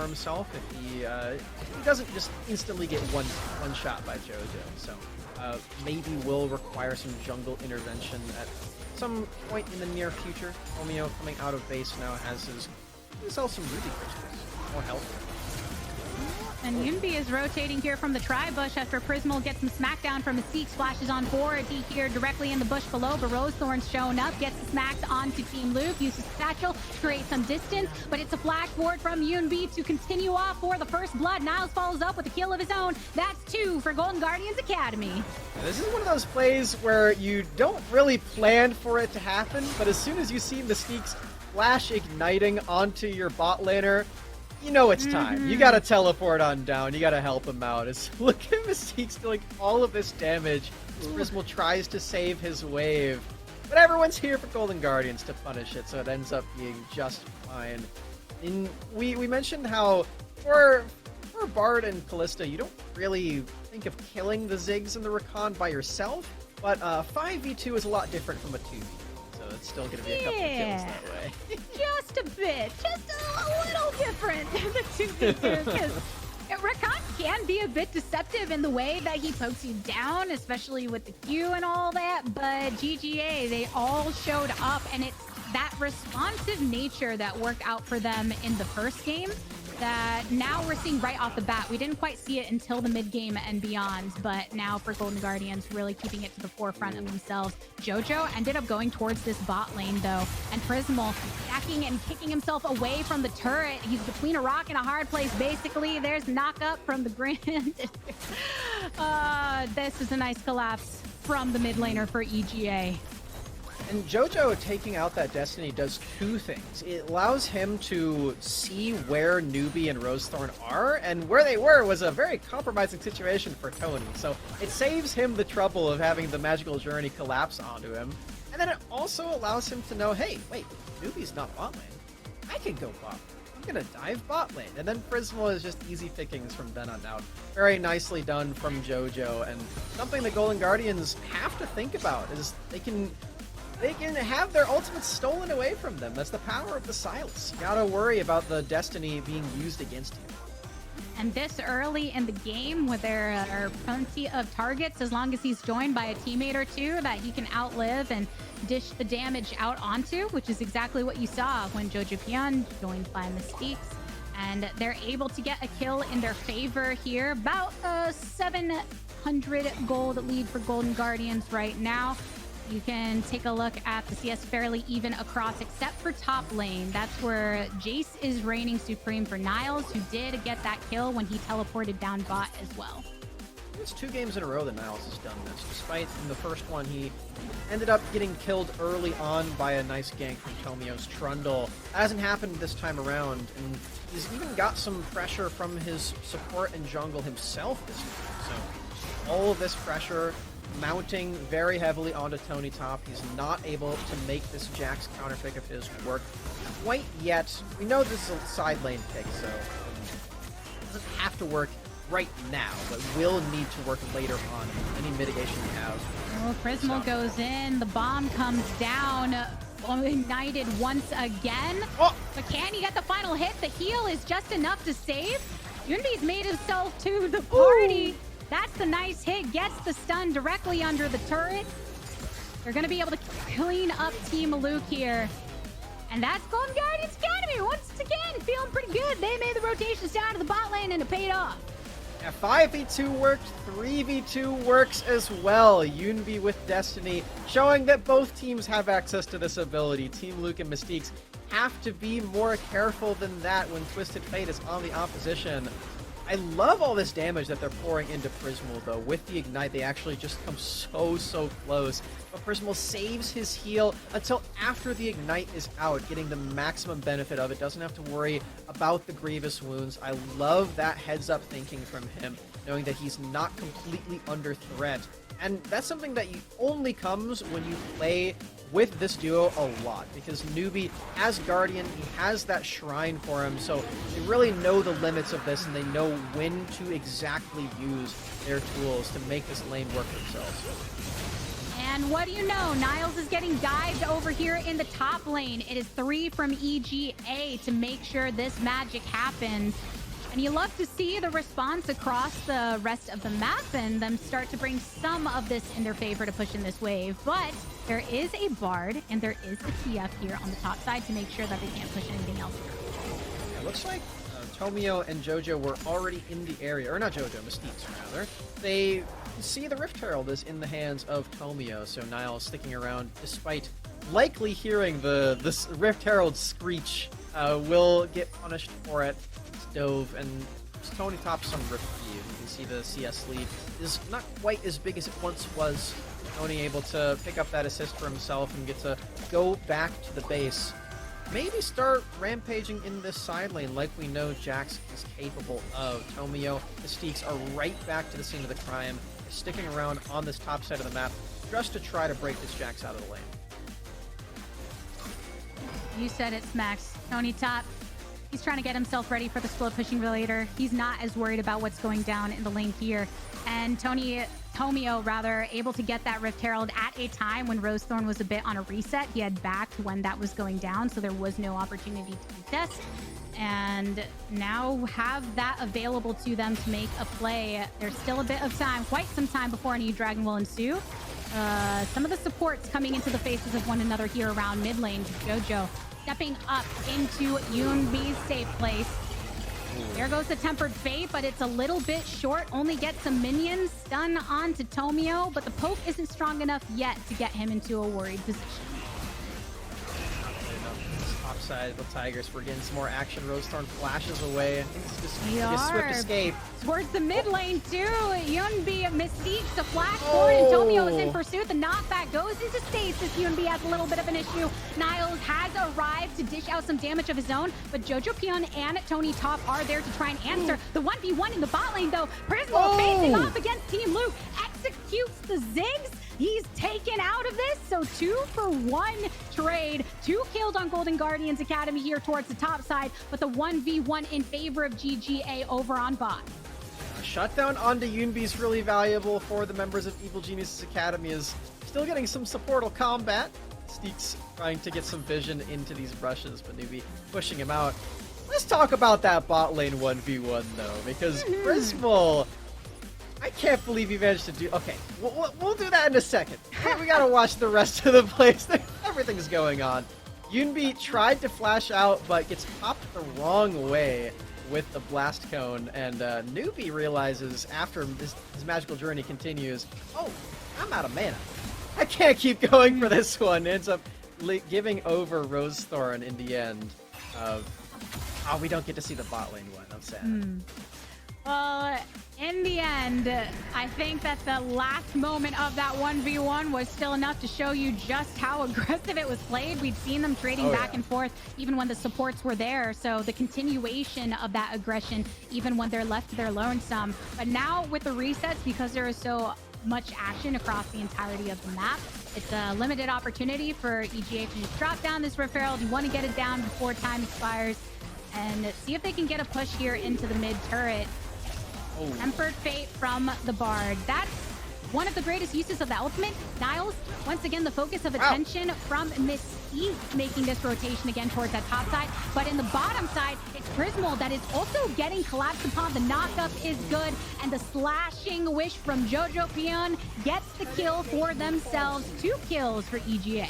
himself if he doesn't just instantly get one shot by JoJo. So maybe will require some jungle intervention at some point in the near future. Tomio coming out of base now has himself some ruby crystals. More health. And Yunbi is rotating here from the tri-bush after Prismal gets some smackdown from Mystique. Splashes on board. He here directly in the bush below, but Rosethorn's shown up. Gets smacked onto Team Luke. Uses Satchel to create some distance, but it's a flash forward from Yunbi to continue off for the first blood. Niles follows up with a kill of his own. That's 2 for Golden Guardians Academy. Now, this is one of those plays where you don't really plan for it to happen, but as soon as you see Mystique's flash igniting onto your bot laner, you know it's time. You gotta teleport on down. You gotta help him out. Look at Mystique's doing all of this damage as Prismal tries to save his wave. But everyone's here for Golden Guardians to punish it, so it ends up being just fine. And we mentioned how for Bard and Kalista, you don't really think of killing the Ziggs and the Rakan by yourself, but 5v2 is a lot different from a 2v2. It's still going to be a couple of kills that way. Just a bit. Just a little different than the 2v2. Because Rakan can be a bit deceptive in the way that he pokes you down, especially with the Q and all that. But GGA, they all showed up, and it's that responsive nature that worked out for them in the first game that now we're seeing right off the bat. We didn't quite see it until the mid-game and beyond, but now for Golden Guardians really keeping it to the forefront of themselves. JoJo ended up going towards this bot lane though, and Prismal stacking and kicking himself away from the turret. He's between a rock and a hard place basically. There's knock up from the Grand. This is a nice collapse from the mid laner for EGA. And JoJo taking out that Destiny does 2 things. It allows him to see where Newbie and Rosethorn are, and where they were was a very compromising situation for Tony. So it saves him the trouble of having the magical journey collapse onto him. And then it also allows him to know, hey, wait, Newbie's not bot lane. I can go bot lane. I'm gonna dive bot lane. And then Prismal is just easy pickings from then on out. Very nicely done from JoJo, and something the Golden Guardians have to think about is they can have their ultimates stolen away from them. That's the power of the Silas. You gotta worry about the Destiny being used against you. And this early in the game, where there are plenty of targets, as long as he's joined by a teammate or two that he can outlive and dish the damage out onto, which is exactly what you saw when Jojo Pion joined by Mystiques. And they're able to get a kill in their favor here. About a 700 gold lead for Golden Guardians right now. You can take a look at the CS fairly even across, except for top lane. That's where Jace is reigning supreme for Niles, who did get that kill when he teleported down bot as well. It's 2 games in a row that Niles has done this. Despite in the first one, he ended up getting killed early on by a nice gank from Tomio's Trundle. That hasn't happened this time around, and he's even got some pressure from his support and jungle himself this time. So all of this pressure mounting very heavily onto Tony Top. He's not able to make this Jax counterpick of his work quite yet. We know this is a side lane pick, so it doesn't have to work right now, but will need to work later on. Any mitigation we have. Oh, Prismal goes in. The bomb comes down. Ignited once again. Oh! But can he get the final hit? The heal is just enough to save. Yunbi's made himself to the party. Ooh. That's the nice hit. Gets the stun directly under the turret. They're going to be able to clean up Team Luke here. And that's Golden Guardians Academy. Once again, feeling pretty good. They made the rotations down to the bot lane and it paid off. Yeah, 5v2 worked, 3v2 works as well. Yunbi with Destiny, showing that both teams have access to this ability. Team Luke and Mystiques have to be more careful than that when Twisted Fate is on the opposition. I love all this damage that they're pouring into Prismal, though. With the Ignite, they actually just come so close. But Prismal saves his heal until after the Ignite is out, getting the maximum benefit of it. Doesn't have to worry about the grievous wounds. I love that heads-up thinking from him, knowing that he's not completely under threat. And that's something that only comes when you play with this duo a lot, because Newbie has Guardian, he has that shrine for him, so they really know the limits of this and they know when to exactly use their tools to make this lane work themselves. And what do you know? Niles is getting dived over here in the top lane. It is 3 from EGA to make sure this magic happens. And you love to see the response across the rest of the map and them start to bring some of this in their favor to push in this wave. But there is a Bard and there is a TF here on the top side to make sure that they can't push anything else through. It looks like Tomio and Jojo were already in the area, or not Jojo, Mystiques rather. They see the Rift Herald is in the hands of Tomio, so Niles sticking around despite likely hearing this Rift Herald screech. Will get punished for it. Dove, and Tony tops some Rift view. You can see the CS lead is not quite as big as it once was. Tony able to pick up that assist for himself and get to go back to the base. Maybe start rampaging in this side lane like we know Jax is capable of. Tomio, Mystiques are right back to the scene of the crime, sticking around on this top side of the map just to try to break this Jax out of the lane. You said it, Max. Tony top. He's trying to get himself ready for the slow pushing later. He's not as worried about what's going down in the lane here. And Tomio, rather, able to get that Rift Herald at a time when Rosethorn was a bit on a reset. He had backed when that was going down, so there was no opportunity to contest. And now have that available to them to make a play. There's still a bit of time, quite some time before any Dragon will ensue. Some of the supports coming into the faces of one another here around mid lane. Jojo stepping up into Yoonbi's safe place. There goes the Tempered Fate, but it's a little bit short. Only gets some minions. Stun onto Tomio, but the poke isn't strong enough yet to get him into a worried position. Top side, the Tigers, we're getting some more action. Rosethorn flashes away. I think it's just a swift escape. Towards the mid lane too. Yoonbi Mystique to flash forward, and Tomio is in pursuit. The knockback goes into stasis. Yoonbi has a little bit of an issue. Niles has arrived to dish out some damage of his own, but Jojo Pion and Tony Top are there to try and answer. The 1v1 in the bot lane though. Prismal facing off against Team Luke, executes the Ziggs. He's taken out of this, so 2-for-1 trade. 2 kills on Golden Guardians Academy here towards the top side, but the 1v1 in favor of GGA over on bot. Shutdown onto Yoonbi is really valuable for the members of Evil Geniuses Academy, is still getting some supportal combat. Steeks trying to get some vision into these rushes, but Newbie pushing him out. Let's talk about that bot lane 1v1 though, because Prismal, I can't believe he managed to do... Okay, we'll do that in a second. We gotta watch the rest of the plays. Everything's going on. Yoonbi tried to flash out, but gets popped the wrong way with the blast cone, and Newbie realizes after his magical journey continues, oh, I'm out of mana. I can't keep going for this one. Ends up giving over Rosethorn in the end. Oh, we don't get to see the bot lane one. I'm sad. Well, in the end, I think that the last moment of that 1v1 was still enough to show you just how aggressive it was played. We'd seen them trading back and forth even when the supports were there. So the continuation of that aggression, even when they're left to their lonesome. But now with the resets, because there is so much action across the entirety of the map, it's a limited opportunity for EGA to just drop down this Rift Herald. You want to get it down before time expires and see if they can get a push here into the mid turret. Tempered Fate from the Bard. That's one of the greatest uses of the ultimate. Niles, once again, the focus of attention from Mystique, making this rotation again towards that top side. But in the bottom side, it's Prismal that is also getting collapsed upon. The knockup is good, and the slashing wish from Jojo Pion gets the kill for themselves. 2 kills for EGA.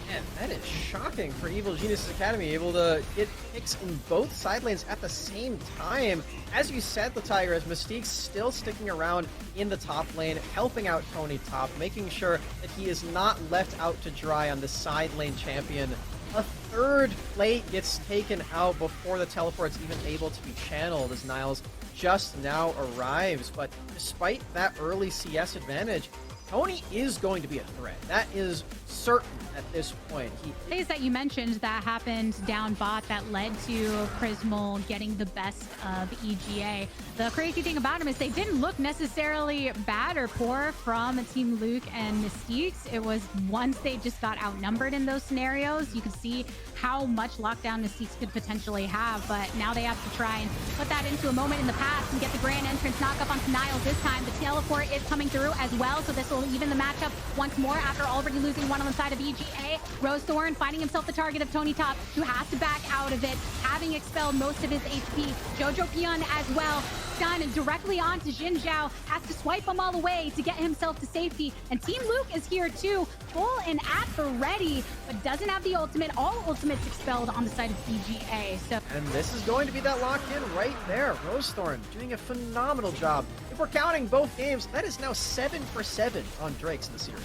Man, that is shocking for Evil Geniuses Academy, able to get picks in both side lanes at the same time. As you said, the Tigers, Mystique's still sticking around in the top lane, helping out Tony Top, making sure that he is not left out to dry on the side lane champion. A third plate gets taken out before the teleport's even able to be channeled as Niles just now arrives. But despite that early CS advantage, Tony is going to be a threat. That is certain at this point. Plays that you mentioned that happened down bot that led to Prismal getting the best of EGA. The crazy thing about him is they didn't look necessarily bad or poor from Team Luke and Mystiques. It was once they just got outnumbered in those scenarios, you could see how much lockdown Mystiques could potentially have, but now they have to try and put that into a moment in the past and get the grand entrance knock up onto Niles this time. The teleport is coming through as well, so this will will even the matchup once more after already losing one on the side of EGA. Rosethorn finding himself the target of Tony Top, who has to back out of it, having expelled most of his HP. Jojo Pion as well, stunned directly onto Jin Zhao, has to swipe them all away to get himself to safety. And Team Luke is here too, full and at the ready, but doesn't have the ultimate. All ultimates expelled on the side of EGA. So, and this is going to be that lock-in right there. Rosethorn doing a phenomenal job. If we're counting both games, that is now 7 for 7 on Drakes in the series.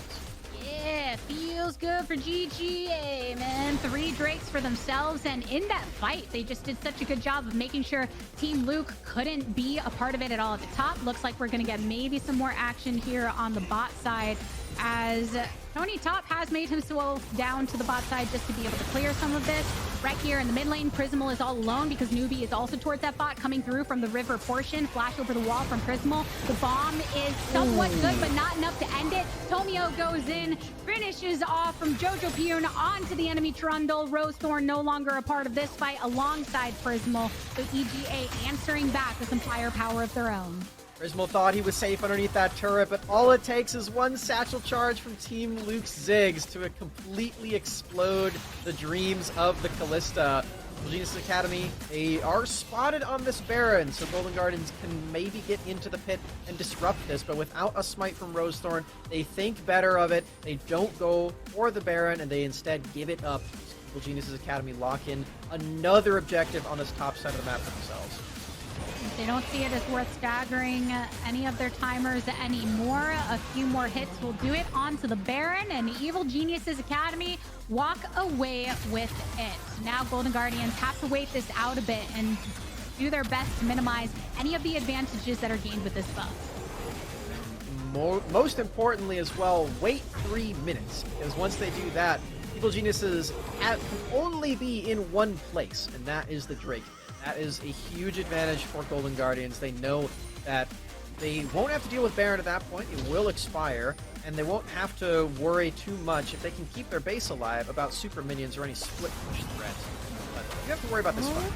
Yeah, feels good for GGA, man. 3 Drakes for themselves, and in that fight, they just did such a good job of making sure Team Luke couldn't be a part of it at all at the top. Looks like we're going to get maybe some more action here on the bot side, as Tony Top has made himself down to the bot side just to be able to clear some of this. Right here in the mid lane, Prismal is all alone because Newbie is also towards that bot, coming through from the river portion. Flash over the wall from Prismal. The bomb is somewhat good, but not enough to end it. Tomio goes in, finishes off from Jojo Pion onto the enemy Trundle. Rosethorn no longer a part of this fight alongside Prismal. So EGA answering back with some firepower of their own. Prismal thought he was safe underneath that turret, but all it takes is one satchel charge from Team Luke's Ziggs to completely explode the dreams of the Callista. Genius Academy, they are spotted on this Baron, so Golden Guardians can maybe get into the pit and disrupt this, but without a smite from Rosethorn, they think better of it. They don't go for the Baron, and they instead give it up. Genius Academy lock in another objective on this top side of the map for themselves. They don't see it as worth staggering any of their timers anymore. A few more hits will do it onto the Baron, and Evil Geniuses Academy walk away with it. Now Golden Guardians have to wait this out a bit and do their best to minimize any of the advantages that are gained with this buff. Most importantly as well, wait 3 minutes, because once they do that, Evil Geniuses can only be in one place, and that is the Drake. That is a huge advantage for Golden Guardians. They know that they won't have to deal with Baron at that point. It will expire, and they won't have to worry too much if they can keep their base alive about super minions or any split push threats. But you have to worry about this fight.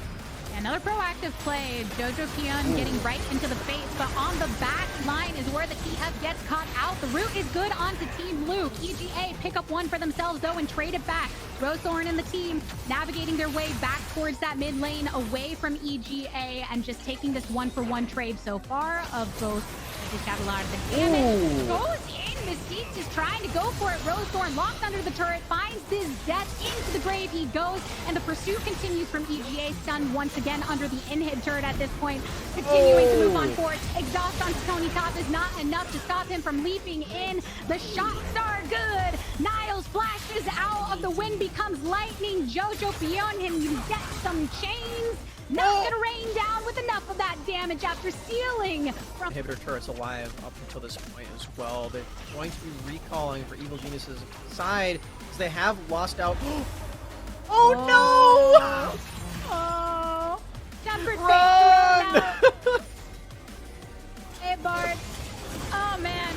Another proactive play. Jojo Pion getting right into the face, but on the back line is where the TF gets caught out. The root is good onto Team Luke. EGA pick up one for themselves, though, and trade it back. Rosethorn and the team navigating their way back towards that mid lane, away from EGA, and just taking this 1-for-1 trade so far of both. Just got a lot of the damage. Goes in. Mystique is trying to go for it. Rosethorn locked under the turret, finds his death. Into the grave he goes, and the pursuit continues from EGA, stunned once again under the in-hit turret at this point. Continuing to move on forward. Exhaust onto Tony Top is not enough to stop him from leaping in. The shots are good. Niles flashes out of the wind, becomes lightning. Jojo Pion can get some chains. Not gonna rain down with enough of that damage after sealing from Inhibitor turret's alive up until this point as well. They're going to be recalling for Evil Genius's side because they have lost out. Oh no! Oh, Tempered Run! Hey Bart. Oh man.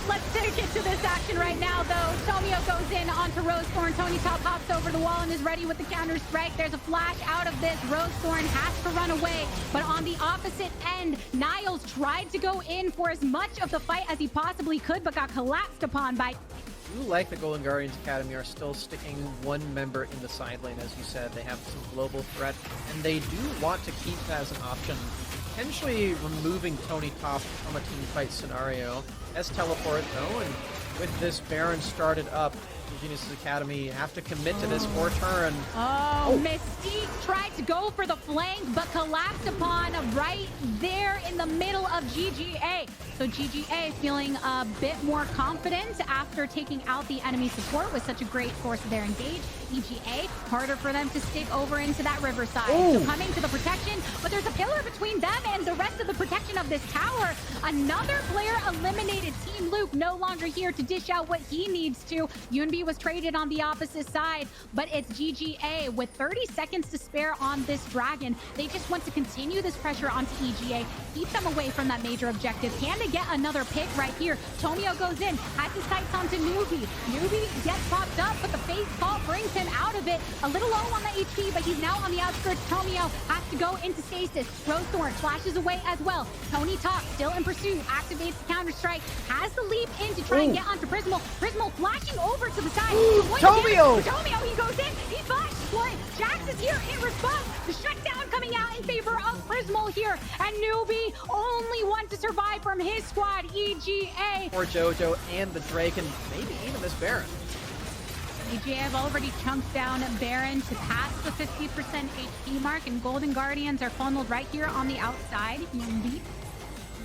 Let's take it to this action right now, though. Tomio goes in onto Rosethorn. Tony Top hops over the wall and is ready with the counter strike. There's a flash out of this. Rosethorn has to run away, but on the opposite end, Niles tried to go in for as much of the fight as he possibly could, but got collapsed upon by... I do like the Golden Guardians Academy are still sticking one member in the side lane, as you said. They have some global threat, and they do want to keep that as an option. Potentially removing Tony Top from a team fight scenario. As teleport though, and with this Baron started up, Genius Academy have to commit to this or turn. Oh, Mystique tried to go for the flank, but collapsed upon right there in the middle of GGA. So GGA feeling a bit more confident after taking out the enemy support with such a great force of their engage. EGA, harder for them to stick over into that riverside. So coming to the protection, but there's a pillar between them and the rest of the protection of this tower. Another player eliminated. Team Luke no longer here to dish out what he needs to. Yunbi was traded on the opposite side, but it's GGA with 30 seconds to spare on this dragon. They just want to continue this pressure onto EGA, keep them away from that major objective. Can they get another pick right here? Tomio goes in, has his sights onto Newbie. Newbie gets popped up, but the face call brings him out of it. A little low on the HP, but he's now on the outskirts. Tomio has to go into stasis. Rosethorn flashes away as well. Tony Top still in pursuit, activates the counter-strike, has the leap in to try and get onto Prismal. Prismal flashing over to the side. Tomio! Tomio, he goes in, he flashes for it. Jax is here in response. The shutdown coming out in favor of Prismal here. And Newbie, only one to survive from his squad, EGA. For JoJo and the Drake, and maybe even this Baron. EGA have already chunked down Baron to pass the 50% HP mark, and Golden Guardians are funneled right here on the outside.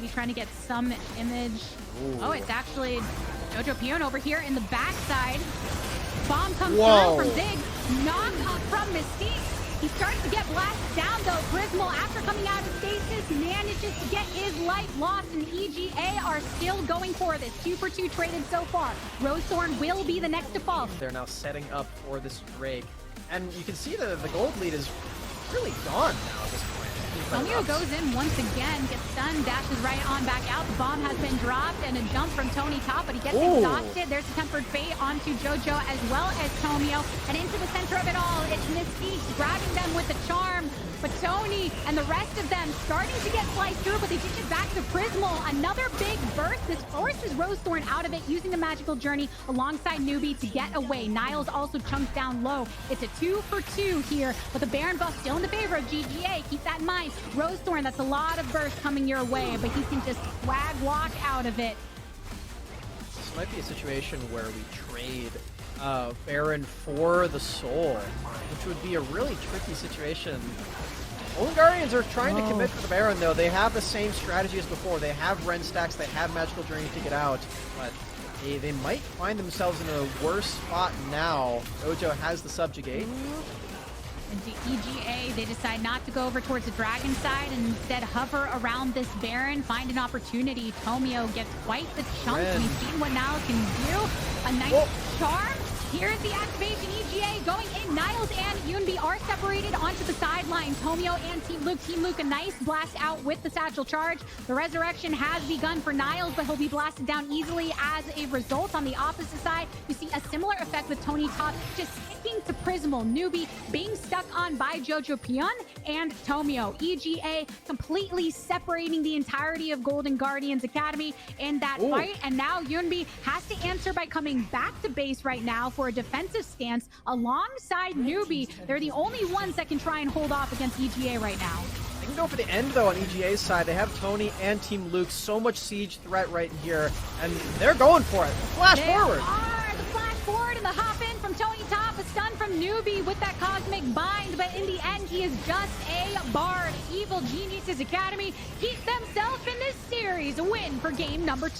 He's trying to get some image. Ooh. Oh, it's actually Jojo Pion over here in the backside. Bomb comes through from Zig. Knock up from Mystique. He starts to get blasted down though. Prismal, after coming out of stasis, manages to get his life lost, and EGA are still going for this. 2 for 2 traded so far. Rosethorn will be the next to fall. They're now setting up for this Drake. And you can see the gold lead is really gone now at this point. Tomio goes in once again, gets stunned, dashes right on back out. The bomb has been dropped, and a jump from Tony Top, but he gets exhausted. There's a tempered fate onto JoJo as well as Tomio. And into the center of it all, it's Mystique grabbing them with the charm. But Tony and the rest of them starting to get sliced through, but they ditch it back to Prismal. Another big burst. This forces Rosethorn out of it, using the magical journey alongside Newbie to get away. Niles also chunks down low. It's a 2 for 2 here, but the Baron buff still in the favor of GGA. Keep that in mind. Rosethorn, that's a lot of burst coming your way, but he can just swag walk out of it. This might be a situation where we trade Baron for the Soul, which would be a really tricky situation. Golden Guardians are trying to commit to the Baron, though. They have the same strategy as before. They have Ren stacks, they have Magical Journey to get out, but they might find themselves in a worse spot now. Jojo has the Subjugate. And to EGA, they decide not to go over towards the Dragon side and instead hover around this Baron, find an opportunity. Tomio gets quite the chunk. We've seen what Niles can do. A nice charm. Here's the activation. EGA going in. Niles and Yunbi are separated onto the sideline. Tomio and Team Luke. Team Luke, a nice blast out with the satchel charge. The resurrection has begun for Niles, but he'll be blasted down easily as a result. On the opposite side, you see a similar effect with Tony Top, just sticking to Prismal. Newbie being stuck on by Jojo Pion and Tomio. EGA completely separating the entirety of Golden Guardians Academy in that fight. And now Yunbi has to answer by coming back to base right now for a defensive stance alongside Newbie. They're the only ones that can try and hold off against EGA right now. They can go for the end, though, on EGA's side. They have Tony and Team Luke. So much siege threat right here, and they're going for it. Flash forward. The flash forward and the hop in from Tony Top. A stun from Newbie with that Cosmic Bind, but in the end, he is just a bard. Evil Geniuses Academy keep themselves in this series. A win for game number 2.